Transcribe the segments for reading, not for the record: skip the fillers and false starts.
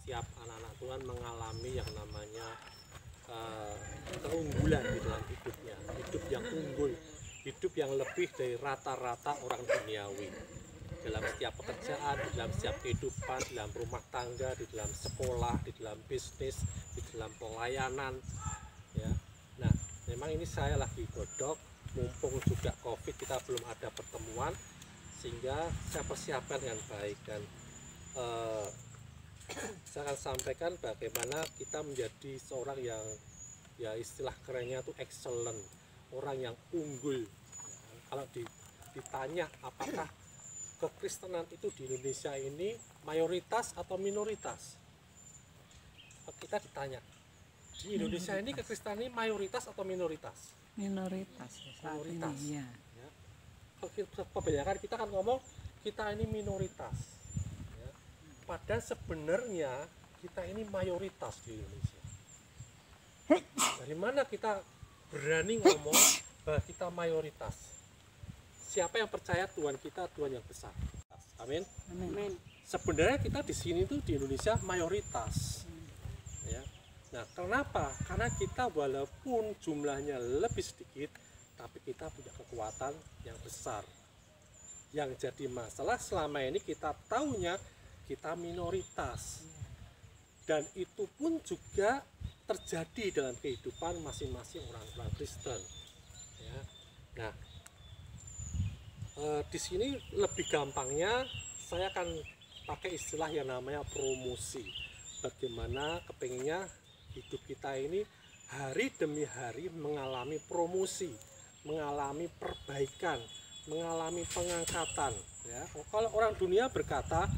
setiap anak-anak Tuhan mengalami yang namanya keunggulan di dalam hidupnya, hidup yang unggul, hidup yang lebih dari rata-rata orang duniawi dalam setiap pekerjaan, di dalam setiap kehidupan, di dalam rumah tangga, di dalam sekolah, di dalam bisnis, di dalam pelayanan, ya. Nah, memang ini saya lagi godok, mumpung juga COVID kita belum ada pertemuan, sehingga saya persiapkan dengan baik dan saya akan sampaikan bagaimana kita menjadi seorang yang ya istilah kerennya itu excellent, orang yang unggul. Kalau ditanya apakah kekristenan itu di Indonesia ini mayoritas atau minoritas, kita ditanya di Indonesia ini kekristenan ini mayoritas atau minoritas? Minoritas ya, saat Minoritas. ini ya. Ya. Kebanyakan kita kan ngomong kita ini minoritas, ya. Padahal sebenarnya kita ini mayoritas di Indonesia. Dari mana kita berani ngomong bahwa kita mayoritas? Siapa yang percaya Tuhan kita Tuhan yang besar? Amin. Amin. Sebenarnya kita di sini tuh di Indonesia mayoritas. Ya. Nah, kenapa? Karena kita walaupun jumlahnya lebih sedikit, tapi kita punya kekuatan yang besar. Yang jadi masalah selama ini kita taunya kita minoritas. Dan itu pun juga terjadi dalam kehidupan masing-masing orang-orang Kristen. Ya. Nah, di sini lebih gampangnya saya akan pakai istilah yang namanya promosi. Bagaimana kepengennya hidup kita ini hari demi hari mengalami promosi, mengalami perbaikan, mengalami pengangkatan. Ya. Kalau orang dunia berkata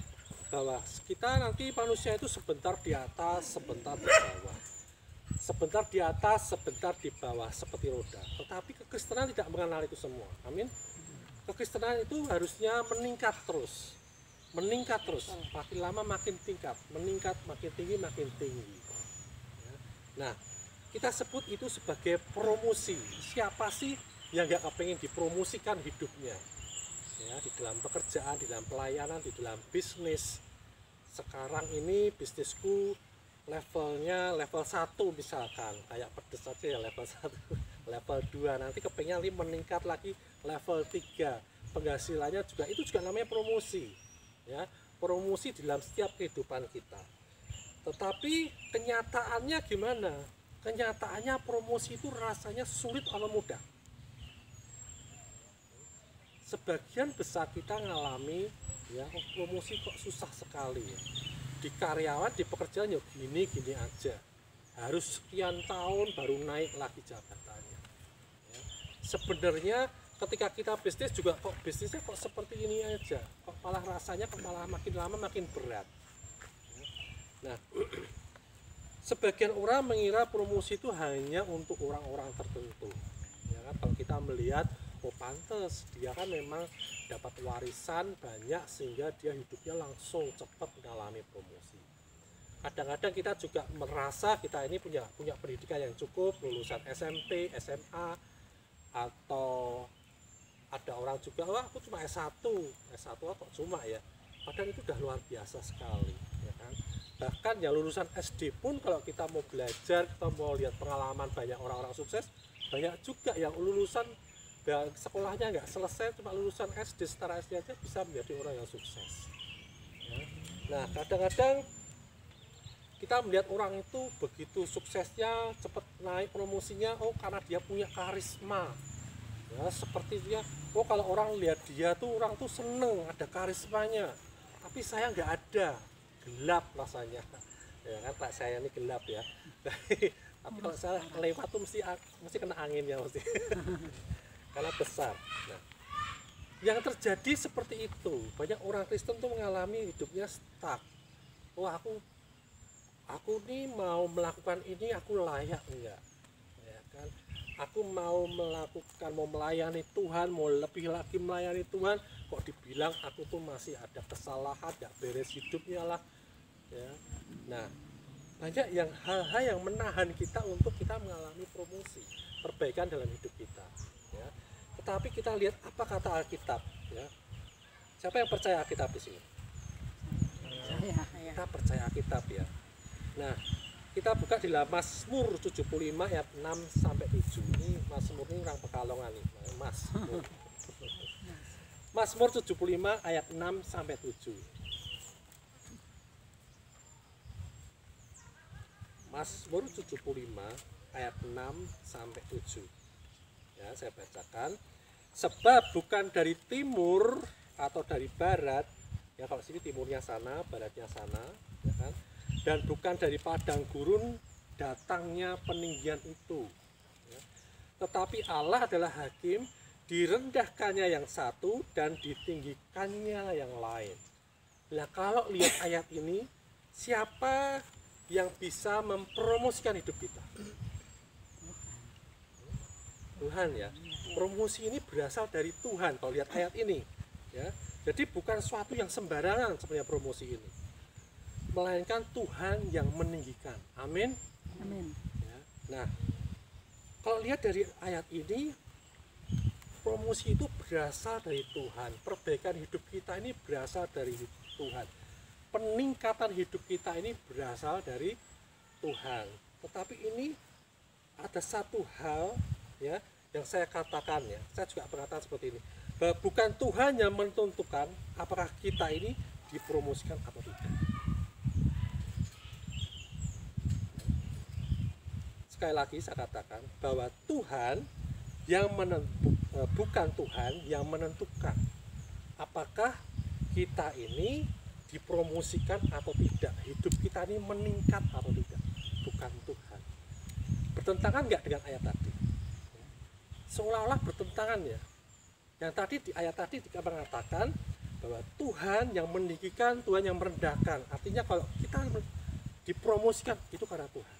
bahwa kita nanti manusia itu sebentar di atas, sebentar di bawah. Sebentar di atas, sebentar di bawah, seperti roda. Tetapi kekristenan tidak mengenal itu semua. Amin. Kekristenan itu harusnya meningkat terus. Meningkat terus. Makin lama makin tingkat. Meningkat makin tinggi, makin tinggi. Ya. Nah, kita sebut itu sebagai promosi. Siapa sih yang gak kepengen dipromosikan hidupnya? Ya, di dalam pekerjaan, di dalam pelayanan, di dalam bisnis. Sekarang ini bisnisku levelnya level 1 misalkan, kayak pedes saja ya level 1, level 2, nanti kepengen meningkat lagi level 3, penghasilannya juga, itu juga namanya promosi, ya, promosi dalam setiap kehidupan kita. Tetapi kenyataannya gimana? Kenyataannya promosi itu rasanya sulit atau mudah? Sebagian besar kita ngalami, ya, oh, promosi kok susah sekali ya. Di karyawan, di pekerjaan ya gini-gini aja, harus sekian tahun baru naik lagi jabatannya. Ya. Sebenarnya ketika kita bisnis juga kok bisnisnya kok seperti ini aja, kok malah rasanya kok malah makin lama makin berat. Ya. Nah, sebagian orang mengira promosi itu hanya untuk orang-orang tertentu. Ya kan? Kalau kita melihat, oh pantes dia kan memang dapat warisan banyak sehingga dia hidupnya langsung cepat mengalami promosi. Kadang-kadang kita juga merasa kita ini punya pendidikan yang cukup, lulusan SMP, SMA, atau ada orang juga, wah aku cuma S1 kok cuma ya, padahal itu udah luar biasa sekali, ya kan? Bahkan yang lulusan SD pun kalau kita mau belajar, kita mau lihat pengalaman banyak orang-orang sukses, banyak juga yang lulusan dan sekolahnya nggak selesai, cuma lulusan SD, setara SD aja bisa menjadi orang yang sukses. Ya. Nah, kadang-kadang kita melihat orang itu begitu suksesnya, cepat naik promosinya, oh karena dia punya karisma. Ya, seperti dia, oh kalau orang lihat dia tuh orang tuh seneng, ada karismanya. Tapi saya nggak ada, gelap rasanya. Ya kan, Pak, saya ini gelap ya. Tapi kalau saya lewat tuh mesti kena angin ya mesti. Karena besar. Nah, yang terjadi seperti itu, banyak orang Kristen tuh mengalami hidupnya stuck. Oh aku nih mau melakukan ini, aku layak enggak? Ya kan? Aku mau melayani Tuhan, mau lebih lagi melayani Tuhan, kok dibilang aku tuh masih ada kesalahan, gak beres hidupnya lah. Ya. Nah, banyak hal-hal yang menahan kita untuk kita mengalami promosi, perbaikan dalam hidup kita. Ya. Tetapi kita lihat apa kata Alkitab, ya. Siapa yang percaya Alkitab di sini? Kita percaya Alkitab ya. Nah, kita buka di dalam Mazmur 75 ayat 6 sampai 7. Ini Mazmur ini orang Pekalongan nih, Mazmur. Mazmur 75 ayat 6 sampai 7. Mazmur 75 ayat 6 sampai 7. Ya, saya bacakan. Sebab bukan dari timur atau dari barat, ya kalau sini timurnya sana, baratnya sana, ya kan? Dan bukan dari padang gurun datangnya peninggian itu. Ya. Tetapi Allah adalah hakim, direndahkannya yang satu dan ditinggikannya yang lain. Nah, kalau lihat ayat ini, siapa yang bisa mempromosikan hidup kita? Tuhan ya. Promosi ini berasal dari Tuhan kalau lihat ayat ini ya. Jadi bukan suatu yang sembarangan sebenarnya promosi ini, melainkan Tuhan yang meninggikan. Amin. Amin. Ya. Nah, kalau lihat dari ayat ini, promosi itu berasal dari Tuhan. Perbaikan hidup kita ini berasal dari Tuhan. Peningkatan hidup kita ini berasal dari Tuhan. Tetapi ini ada satu hal ya yang saya katakan ya, saya juga berkata seperti ini, bahwa bukan Tuhan yang menentukan apakah kita ini dipromosikan atau tidak. Sekali lagi saya katakan bahwa Tuhan yang bukan Tuhan yang menentukan apakah kita ini dipromosikan atau tidak, hidup kita ini meningkat atau tidak, bukan Tuhan. Bertentangan nggak dengan ayat tadi? Seolah-olah bertentangan ya. Yang tadi di ayat tadi mengatakan bahwa Tuhan yang meninggikan, Tuhan yang merendahkan. Artinya kalau kita dipromosikan itu karena Tuhan.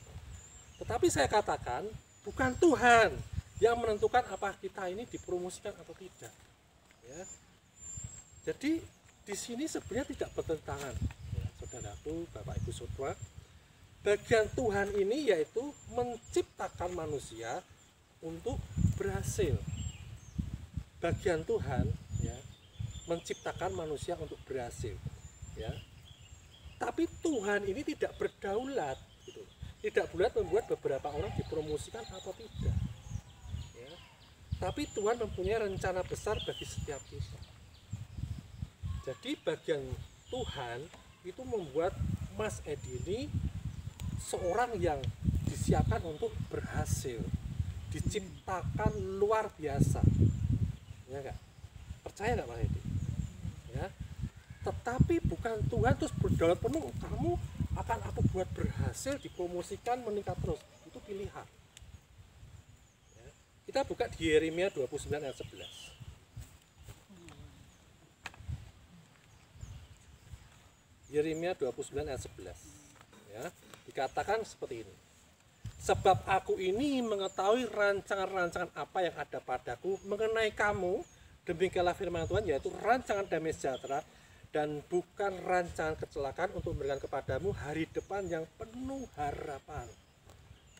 Tetapi saya katakan bukan Tuhan yang menentukan apa kita ini dipromosikan atau tidak. Ya. Jadi di sini sebenarnya tidak bertentangan, ya, saudaraku, Bapak Ibu Saudara. Bagian Tuhan ini yaitu menciptakan manusia untuk berhasil. Bagian Tuhan ya, menciptakan manusia untuk berhasil ya. Tapi Tuhan ini tidak berdaulat gitu. Tidak boleh membuat beberapa orang dipromosikan atau tidak ya. Tapi Tuhan mempunyai rencana besar bagi setiap kita. Jadi bagian Tuhan itu membuat Mas Edi ini seorang yang disiapkan untuk berhasil, diciptakan luar biasa, ya enggak? Percaya nggak Mas Edi? Ya. Tetapi bukan Tuhan terus berdaulat penuh, kamu akan aku buat berhasil, dipromosikan, meningkat terus. Itu pilihan. Ya. Kita buka di Yeremia 29 ayat 11. Yeremia 29 ayat 11. Ya, dikatakan seperti ini. Sebab aku ini mengetahui rancangan-rancangan apa yang ada padaku mengenai kamu, demikianlah firman Tuhan, yaitu rancangan damai sejahtera dan bukan rancangan kecelakaan untuk memberikan kepadamu hari depan yang penuh harapan.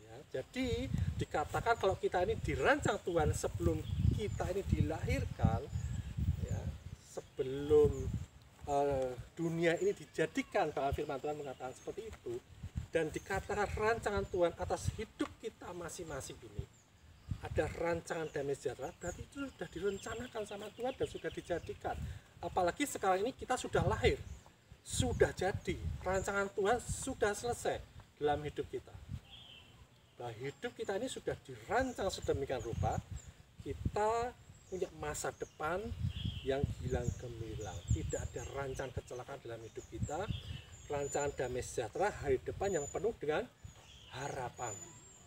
Ya, jadi dikatakan kalau kita ini dirancang Tuhan sebelum kita ini dilahirkan, ya, sebelum dunia ini dijadikan, bahwa firman Tuhan mengatakan seperti itu. Dan dikatakan rancangan Tuhan atas hidup kita masing-masing ini ada rancangan damai sejahtera, berarti itu sudah direncanakan sama Tuhan dan sudah dijadikan. Apalagi sekarang ini kita sudah lahir, sudah jadi, rancangan Tuhan sudah selesai dalam hidup kita. Bahwa hidup kita ini sudah dirancang sedemikian rupa, kita punya masa depan yang gilang gemilang, tidak ada rancangan kecelakaan dalam hidup kita, rancangan damai sejahtera, hari depan yang penuh dengan harapan.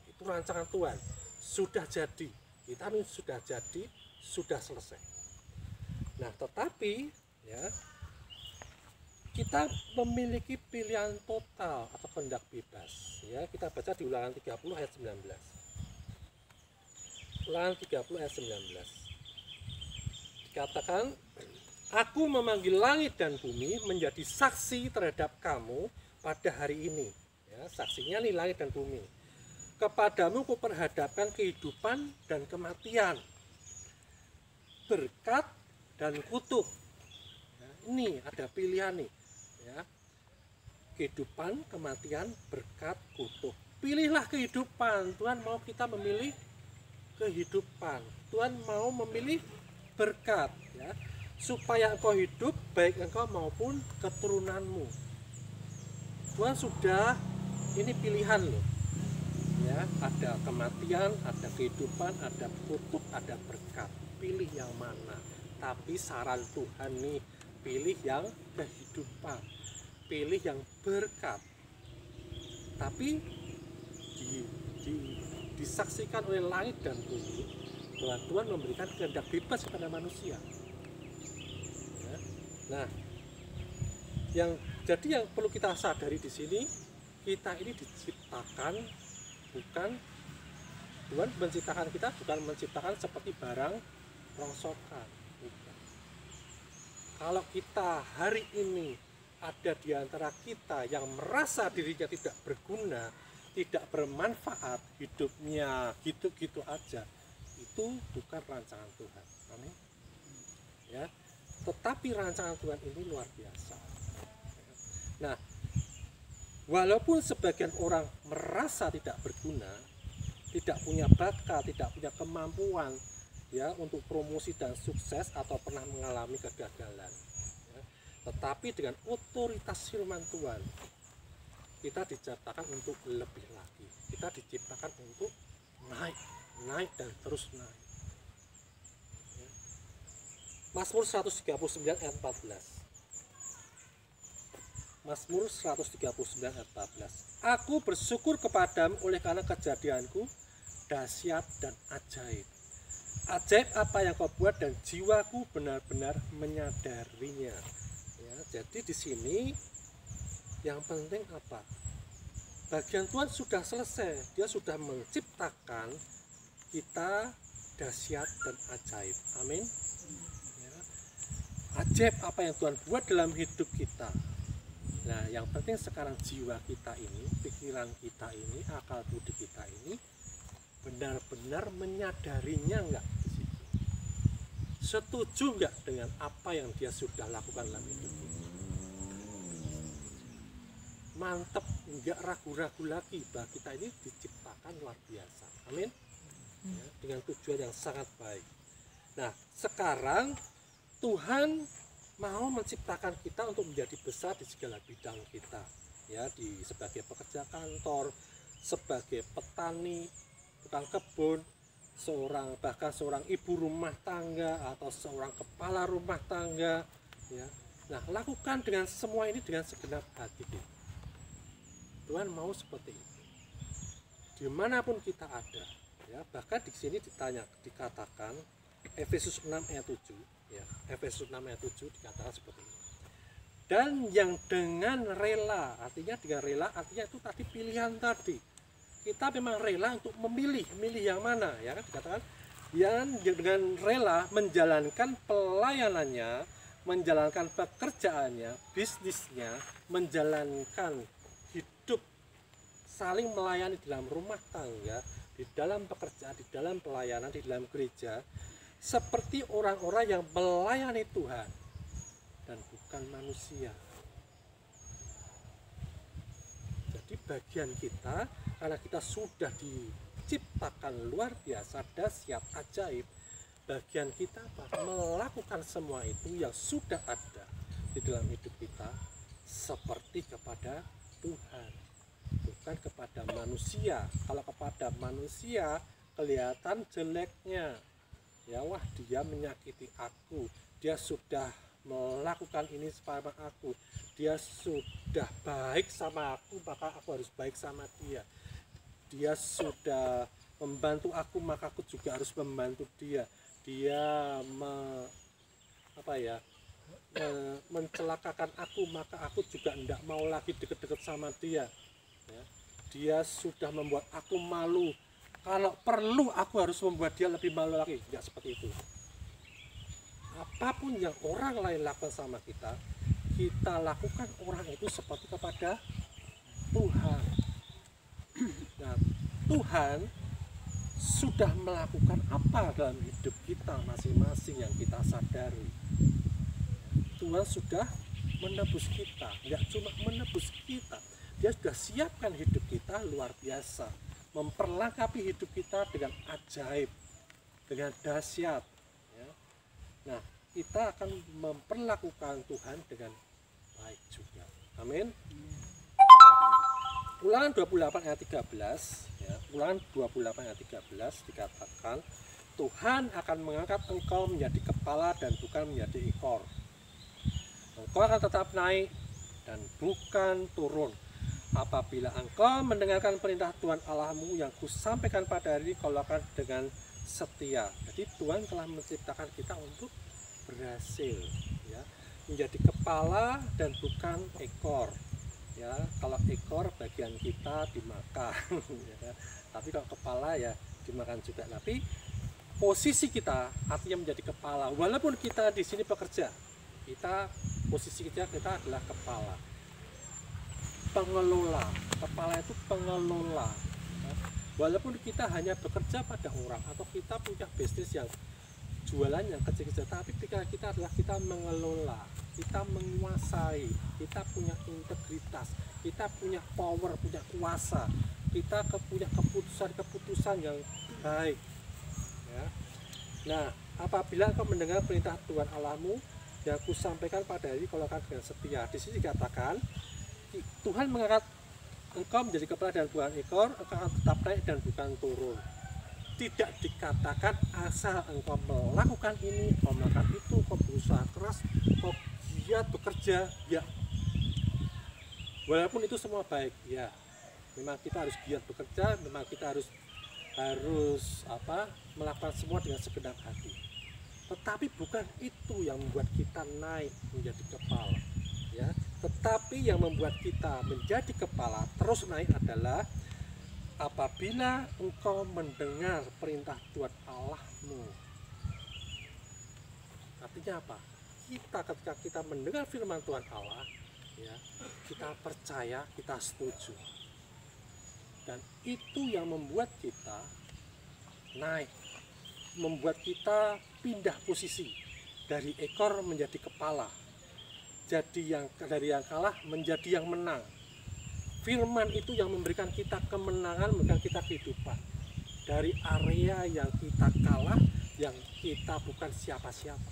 Itu rancangan Tuhan, sudah jadi, kita ini sudah jadi, sudah selesai. Nah, tetapi ya, kita memiliki pilihan total atau kehendak bebas. Ya, kita baca di Ulangan 30 ayat 19. Ulangan 30 ayat 19. Dikatakan, aku memanggil langit dan bumi menjadi saksi terhadap kamu pada hari ini. Ya, saksinya nih langit dan bumi. Kepadamu kuperhadapkan kehidupan dan kematian, berkat dan kutuk. Ya, ini ada pilihan nih. Ya. kehidupan, kematian, berkat, kutuk. Pilihlah kehidupan. Tuhan mau kita memilih kehidupan. Tuhan mau memilih berkat, ya, supaya engkau hidup, baik engkau maupun keturunanmu. Tuhan sudah, ini pilihan loh, ya, ada kematian, ada kehidupan, ada kutuk, ada berkat. Pilih yang mana? Tapi saran Tuhan nih, pilih yang kehidupan, pilih yang berkat. Tapi disaksikan oleh langit dan bumi bahwa Tuhan memberikan kehendak bebas kepada manusia. Ya. Nah, jadi yang perlu kita sadari di sini, kita ini diciptakan bukan, Tuhan menciptakan kita bukan menciptakan seperti barang rongsokan. Bukan. Kalau kita hari ini ada di antara kita yang merasa dirinya tidak berguna, tidak bermanfaat, hidupnya gitu-gitu aja, itu bukan rancangan Tuhan. Amin. Ya, tetapi rancangan Tuhan ini luar biasa. Nah, walaupun sebagian orang merasa tidak berguna, tidak punya bakat, tidak punya kemampuan, ya, untuk promosi dan sukses atau pernah mengalami kegagalan, ya, tetapi dengan otoritas firman Tuhan, kita diciptakan untuk lebih lagi. Kita diciptakan untuk naik dan terus naik. Ya. Mazmur 139 ayat 14. Mazmur 139 ayat 14. Aku bersyukur kepadamu oleh karena kejadianku dahsyat dan ajaib. Ajaib apa yang kau buat dan jiwaku benar-benar menyadarinya. Ya, jadi di sini yang penting apa? Bagian Tuhan sudah selesai. Dia sudah menciptakan kita dahsyat dan ajaib. Amin. Ya. Ajaib apa yang Tuhan buat dalam hidup kita. Nah, yang penting sekarang jiwa kita ini, pikiran kita ini, akal budi kita ini benar-benar menyadarinya enggak di situ. Setuju enggak dengan apa yang dia sudah lakukan dalam hidup ini? Mantap, enggak ragu-ragu lagi bahwa kita ini diciptakan luar biasa. Amin. Ya, dengan tujuan yang sangat baik. Nah, sekarang Tuhan mau menciptakan kita untuk menjadi besar di segala bidang kita, ya, sebagai pekerja kantor, sebagai petani, tukang kebun, bahkan seorang ibu rumah tangga atau seorang kepala rumah tangga, ya. Nah, lakukan dengan semua ini dengan segenap hati kita. Tuhan mau seperti itu. Dimanapun kita ada, ya, bahkan di sini dikatakan Efesus 6 ayat 7. Ya, Efesus 6 ayat 7 dikatakan seperti ini. Dan yang dengan rela, artinya itu tadi pilihan tadi. Kita memang rela untuk memilih yang mana, ya kan, dikatakan yang dengan rela menjalankan pelayanannya, menjalankan pekerjaannya, bisnisnya, menjalankan hidup, saling melayani dalam rumah tangga, di dalam pekerjaan, di dalam pelayanan, di dalam gereja, seperti orang-orang yang melayani Tuhan dan bukan manusia. Jadi bagian kita, karena kita sudah diciptakan luar biasa, dahsyat, ajaib, bagian kita apa? Melakukan semua itu yang sudah ada di dalam hidup kita seperti kepada Tuhan, bukan kepada manusia. Kalau kepada manusia kelihatan jeleknya, ya, wah, dia menyakiti aku, dia sudah melakukan ini sama aku, dia sudah baik sama aku, maka aku harus baik sama dia. Dia sudah membantu aku, maka aku juga harus membantu dia. Dia mencelakakan aku, maka aku juga tidak mau lagi deket-deket sama dia. Ya. Dia sudah membuat aku malu, kalau perlu aku harus membuat dia lebih malu lagi. Tidak seperti itu. Apapun yang orang lain lakukan sama kita, kita lakukan orang itu seperti kepada Tuhan. Nah, Tuhan sudah melakukan apa dalam hidup kita masing-masing yang kita sadari. Tuhan sudah menebus kita. Nggak cuma menebus kita, dia sudah siapkan hidup kita luar biasa, memperlengkapi hidup kita dengan ajaib, dengan dahsyat ya. Nah, kita akan memperlakukan Tuhan dengan baik juga. Amin. Nah, Ulangan 28 ayat 13 ya, Ulangan 28 ayat 13 dikatakan, Tuhan akan mengangkat engkau menjadi kepala dan bukan menjadi ekor. Engkau akan tetap naik dan bukan turun. Apabila engkau mendengarkan perintah Tuhan Allahmu yang kusampaikan pada hari ini, kau lakukan dengan setia. Jadi Tuhan telah menciptakan kita untuk berhasil ya, menjadi kepala dan bukan ekor. Ya, kalau ekor bagian kita dimakan ya, tapi kalau kepala ya dimakan juga. Tapi posisi kita artinya menjadi kepala. Walaupun kita di sini bekerja, posisi kita adalah kepala, pengelola. Kepala itu pengelola. Walaupun kita hanya bekerja pada orang atau kita punya bisnis yang jualan yang kecil-kecil, tapi pikiran kita adalah kita mengelola, kita menguasai, kita punya integritas, kita punya power, punya kuasa, kita punya keputusan yang baik ya. Nah, apabila engkau mendengar perintah Tuhan Allahmu yang kusampaikan pada hari, kau lakukan dengan setia. Di sini dikatakan Tuhan mengangkat engkau menjadi kepala dan bukan ekor, engkau akan tetap naik dan bukan turun. Tidak dikatakan asal engkau melakukan ini, engkau melakukan itu, engkau berusaha keras, engkau giat bekerja, ya. Walaupun itu semua baik, ya. Memang kita harus giat bekerja, memang kita harus melakukan semua dengan segenap hati. Tetapi bukan itu yang membuat kita naik menjadi kepala, ya. Tetapi yang membuat kita menjadi kepala terus naik adalah apabila engkau mendengar perintah Tuhan Allahmu. Artinya apa? Ketika kita mendengar firman Tuhan Allah, ya, kita percaya, kita setuju. Dan itu yang membuat kita naik, membuat kita pindah posisi dari ekor menjadi kepala. Jadi dari yang kalah menjadi yang menang. Firman itu yang memberikan kita kemenangan, memberikan kita kehidupan. Dari area yang kita kalah, yang kita bukan siapa-siapa.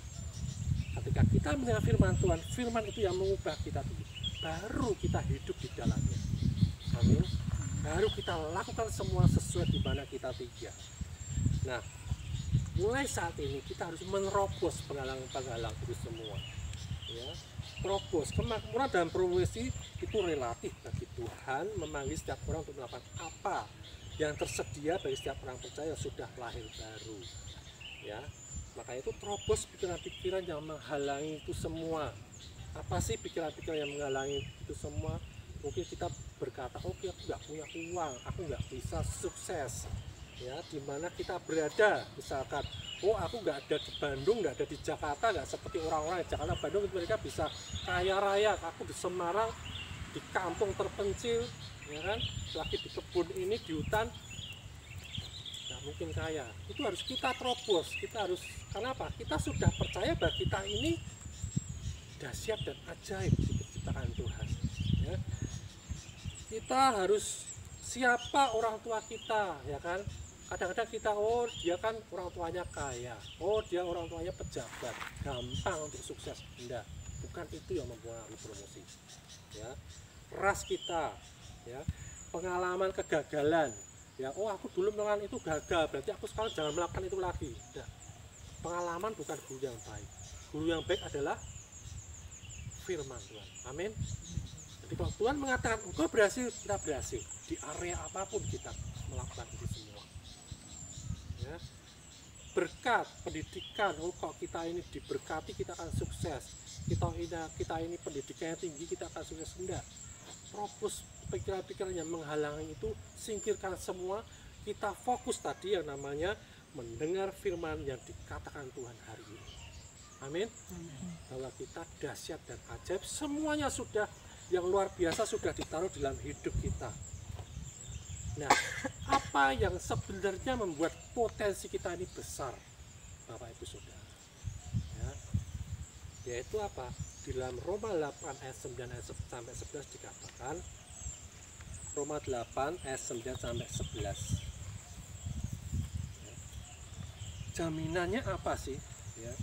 Ketika kita mendengar firman Tuhan, firman itu yang mengubah kita dulu. Baru kita hidup di dalamnya. Amin. Baru kita lakukan semua sesuai di mana kita tiga. Nah, mulai saat ini kita harus menerobos penghalang-penghalang itu semua. Ya. Terobos, kemakmuran dan promosi itu relatif bagi Tuhan memanggil setiap orang untuk melakukan apa yang tersedia bagi setiap orang percaya yang sudah lahir baru ya. Maka itu terobos pikiran-pikiran yang menghalangi itu semua. Apa sih pikiran-pikiran yang menghalangi itu semua? Mungkin kita berkata, oke, aku nggak punya uang, aku nggak bisa sukses ya, dimana kita berada. Misalkan, oh aku nggak ada di Bandung, nggak ada di Jakarta, nggak seperti orang-orang di Jakarta, Bandung itu mereka bisa kaya raya. Aku di Semarang, di kampung terpencil ya kan, lagi di kebun ini, di hutan, nggak mungkin kaya. Itu harus kita terobos. Kita harus, karena apa? Kita sudah percaya bahwa kita ini dahsyat dan ajaib diciptakan Tuhan ya. Kita harus, siapa orang tua kita ya kan. Kadang-kadang kita, oh dia kan orang tuanya kaya, oh dia orang tuanya pejabat, gampang untuk sukses. Enggak, bukan itu yang mempengaruhi promosi ya. Ras kita ya, pengalaman kegagalan ya, oh aku dulu melakukan itu gagal, berarti aku sekarang jangan melakukan itu lagi. Enggak, pengalaman bukan guru yang baik. Guru yang baik adalah firman Tuhan. Amin. Jadi kalau Tuhan mengatakan engkau berhasil, kita berhasil di area apapun, kita melakukan itu semua ya. Berkat pendidikan, oh kalau kita ini diberkati kita akan sukses, kita ini pendidikannya tinggi kita akan sukses. Enggak, terobos pikiran-pikiran yang menghalangi itu, singkirkan semua. Kita fokus tadi yang namanya mendengar firman yang dikatakan Tuhan hari ini. Amin. Bahwa kita dahsyat dan ajaib, semuanya sudah yang luar biasa sudah ditaruh dalam hidup kita. Nah, apa yang sebenarnya membuat potensi kita ini besar, Bapak Ibu Saudara? Ya, yaitu apa? di dalam Roma 8 ayat 9 ayat sampai 11 dikatakan, Roma 8 ayat 9 sampai 11. Jaminannya apa sih? Ya.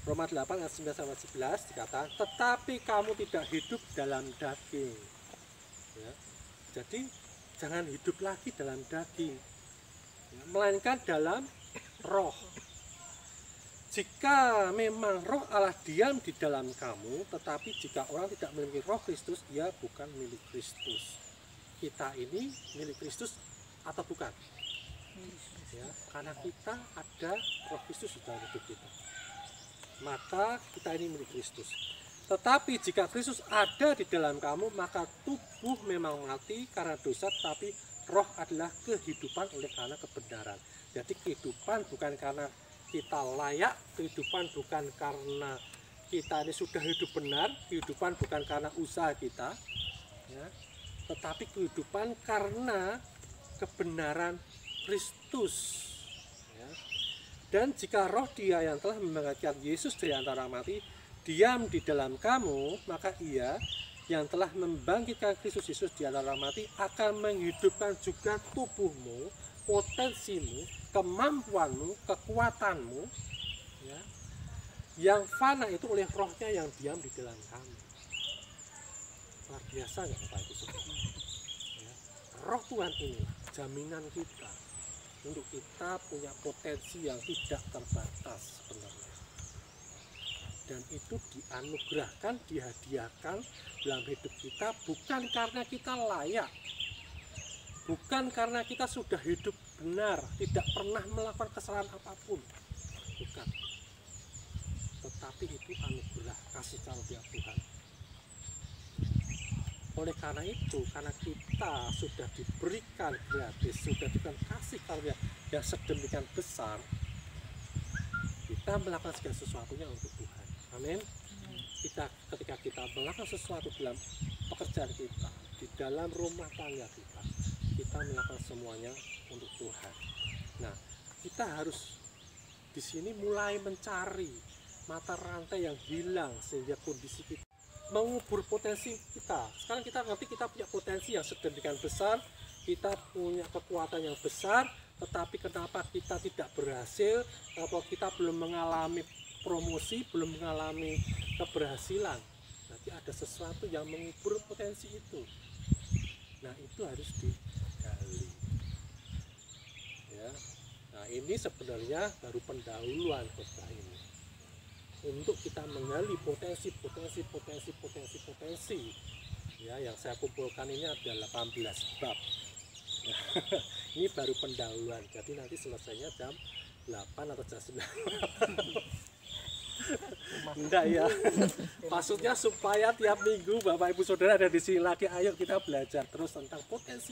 Roma 8 ayat 9 sampai 11 dikatakan, tetapi kamu tidak hidup dalam daging. Ya. Jadi jangan hidup lagi dalam daging, ya, melainkan dalam roh. Jika memang roh Allah diam di dalam kamu, tetapi jika orang tidak memiliki roh Kristus, ia bukan milik Kristus. Kita ini milik Kristus atau bukan? Ya, karena kita ada roh Kristus di dalam hidup kita, maka kita ini milik Kristus. Tetapi jika Kristus ada di dalam kamu, maka tubuh memang mati karena dosa, tapi roh adalah kehidupan oleh karena kebenaran. Jadi kehidupan bukan karena kita layak, kehidupan bukan karena kita ini sudah hidup benar, kehidupan bukan karena usaha kita, ya, tetapi kehidupan karena kebenaran Kristus. Ya. Dan jika roh Dia yang telah membangkitkan Yesus dari antara mati diam di dalam kamu, maka Ia yang telah membangkitkan Kristus Yesus di antara mati akan menghidupkan juga tubuhmu, potensimu, kemampuanmu, kekuatanmu, ya, yang fana itu oleh rohnya yang diam di dalam kamu. Luar biasa nggak Bapak Ibu Saudara? Ya. Roh Tuhan inilah jaminan kita untuk kita punya potensi yang tidak terbatas sebenarnya. Dan itu dianugerahkan, dihadiahkan dalam hidup kita bukan karena kita layak, bukan karena kita sudah hidup benar, tidak pernah melakukan kesalahan apapun, bukan. Tetapi itu anugerah kasih karunia Tuhan. Oleh karena itu, karena kita sudah diberikan gratis, sudah diberikan kasih karunia yang sedemikian besar, kita melakukan segala sesuatunya untuk Tuhan. Amin. Ketika kita melakukan sesuatu dalam pekerjaan kita, di dalam rumah tangga kita melakukan semuanya untuk Tuhan. Nah, kita harus di sini mulai mencari mata rantai yang hilang sehingga kondisi kita mengubur potensi kita. Sekarang kita ngerti kita punya potensi yang sedemikian besar, kita punya kekuatan yang besar, tetapi kenapa kita tidak berhasil, atau kita belum mengalami promosi, belum mengalami keberhasilan? Berarti ada sesuatu yang mengubur potensi itu. Nah, itu harus digali. Ya. Nah, ini sebenarnya baru pendahuluan khotbah ini. Untuk kita menggali potensi. Ya, yang saya kumpulkan ini ada 18 bab. Ya, ini baru pendahuluan. Jadi nanti selesainya jam 8 atau jam 9. Enggak ya. Maksudnya supaya tiap minggu Bapak Ibu Saudara ada di sini lagi, ayo kita belajar terus tentang potensi